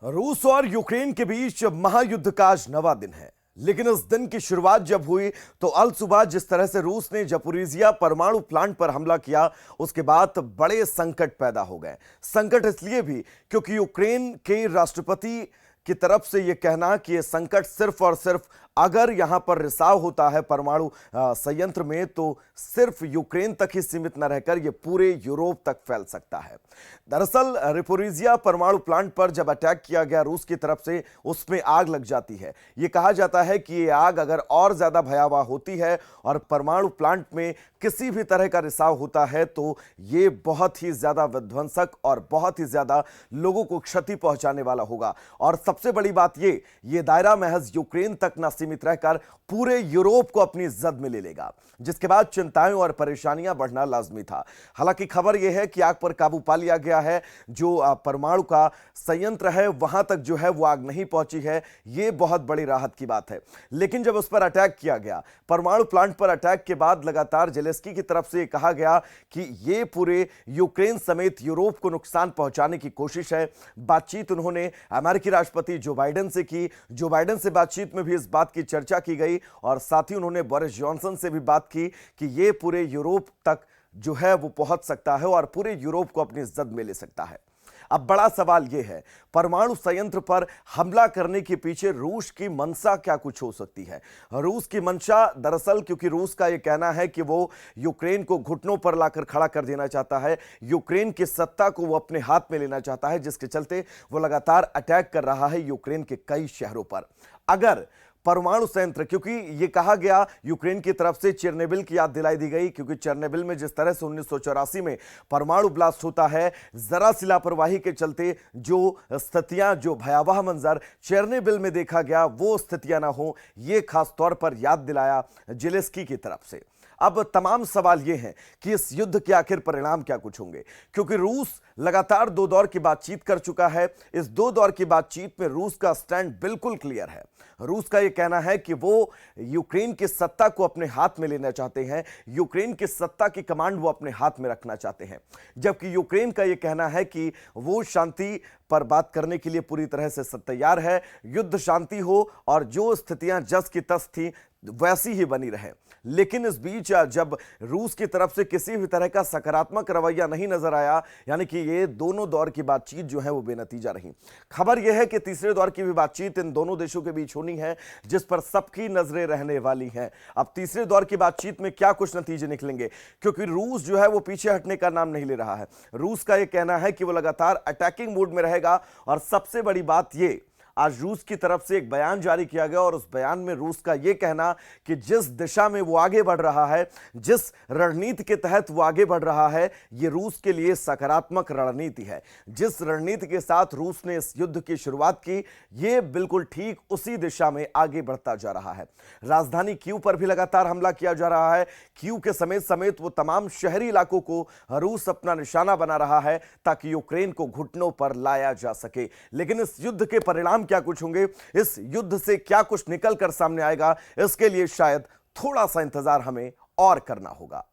रूस और यूक्रेन के बीच महायुद्ध का आज नवा दिन है। लेकिन इस दिन की शुरुआत जब हुई तो अल सुबह जिस तरह से रूस ने जपोरिजिया परमाणु प्लांट पर हमला किया, उसके बाद बड़े संकट पैदा हो गए। संकट इसलिए भी क्योंकि यूक्रेन के राष्ट्रपति की तरफ से यह कहना कि यह संकट सिर्फ और सिर्फ अगर यहां पर रिसाव होता है परमाणु संयंत्र में तो सिर्फ यूक्रेन तक ही सीमित न रहकर यह पूरे यूरोप तक फैल सकता है। दरअसल रिपोरिजिया परमाणु प्लांट पर जब अटैक किया गया रूस की तरफ से, उसमें आग लग जाती है। यह कहा जाता है कि यह आग अगर और ज्यादा भयावह होती है और परमाणु प्लांट में किसी भी तरह का रिसाव होता है तो यह बहुत ही ज्यादा विध्वंसक और बहुत ही ज्यादा लोगों को क्षति पहुंचाने वाला होगा। और सबसे बड़ी बात यह दायरा महज यूक्रेन तक न सीमित रहकर पूरे यूरोप को अपनी जद में ले लेगा, जिसके बाद चिंताएं और परेशानियां बढ़ना लाजमी था। हालांकि खबर यह है कि आग पर काबू पा लिया गया है। जो परमाणु का संयंत्र है वहां तक जो है वो आग नहीं पहुंची है, यह बहुत बड़ी राहत की बात है। लेकिन जब उस पर अटैक किया गया, परमाणु प्लांट पर अटैक के बाद लगातार जेलेंस्की की तरफ से कहा गया कि यह पूरे यूक्रेन समेत यूरोप को नुकसान पहुंचाने की कोशिश है। बातचीत उन्होंने अमेरिकी राष्ट्रपति जो बाइडेन से की। जो बाइडेन से बातचीत में भी इस बात की चर्चा की गई और साथ ही उन्होंने बोरिस जॉनसन से भी बात की कि यह पूरे यूरोप तक जो है वो पहुंच सकता है और पूरे यूरोप को अपनी जद में ले सकता है। अब बड़ा सवाल यह है, परमाणु संयंत्र पर हमला करने के पीछे रूस की मंशा क्या कुछ हो सकती है। रूस की मंशा दरअसल, क्योंकि रूस का यह कहना है कि वो यूक्रेन को घुटनों पर लाकर खड़ा कर देना चाहता है, यूक्रेन की सत्ता को वो अपने हाथ में लेना चाहता है, जिसके चलते वो लगातार अटैक कर रहा है यूक्रेन के कई शहरों पर। अगर परमाणु संयंत्र, क्योंकि यह कहा गया यूक्रेन की तरफ से चेरनोबिल की याद दिलाई दी गई, क्योंकि चेरनोबिल में जिस तरह से 1984 में परमाणु ब्लास्ट होता है, जरा सी लापरवाही के चलते जो स्थितियां, जो भयावह मंजर चेरनोबिल में देखा गया, वो स्थितियां ना हो, यह खास तौर पर याद दिलाया जेलेंस्की की तरफ से। अब तमाम सवाल यह हैं कि इस युद्ध के आखिर परिणाम क्या कुछ होंगे, क्योंकि रूस लगातार 2 दौर की बातचीत कर चुका है। इस 2 दौर की बातचीत में रूस का स्टैंड बिल्कुल क्लियर है। रूस का यह कहना है कि वो यूक्रेन की सत्ता को अपने हाथ में लेना चाहते हैं, यूक्रेन की सत्ता की कमांड वो अपने हाथ में रखना चाहते हैं, जबकि यूक्रेन का यह कहना है कि वो शांति पर बात करने के लिए पूरी तरह से तैयार है। युद्ध शांति हो और जो स्थितियां जस की तस थी वैसी ही बनी रहे। लेकिन इस बीच जब रूस की तरफ से किसी भी तरह का सकारात्मक रवैया नहीं नजर आया, यानी कि ये दोनों दौर की बातचीत जो है वो बेनतीजा रही। खबर यह है कि तीसरे दौर की भी बातचीत इन दोनों देशों के बीच होनी है, जिस पर सबकी नजरें रहने वाली हैं। अब तीसरे दौर की बातचीत में क्या कुछ नतीजे निकलेंगे, क्योंकि रूस जो है वो पीछे हटने का नाम नहीं ले रहा है। रूस का यह कहना है कि वो लगातार अटैकिंग मोड में रहेगा। और सबसे बड़ी बात यह, आज रूस की तरफ से एक बयान जारी किया गया और उस बयान में रूस का यह कहना कि जिस दिशा में वो आगे बढ़ रहा है, जिस रणनीति के तहत वो आगे बढ़ रहा है, ये रूस के लिए सकारात्मक रणनीति है। जिस रणनीति के साथ रूस ने इस युद्ध की शुरुआत की, ये बिल्कुल ठीक उसी दिशा में आगे बढ़ता जा रहा है। राजधानी कीव पर भी लगातार हमला किया जा रहा है। कीव के समेत समेत वो तमाम शहरी इलाकों को रूस अपना निशाना बना रहा है ताकि यूक्रेन को घुटनों पर लाया जा सके। लेकिन इस युद्ध के परिणाम क्या कुछ होंगे, इस युद्ध से क्या कुछ निकल कर सामने आएगा, इसके लिए शायद थोड़ा सा इंतजार हमें और करना होगा।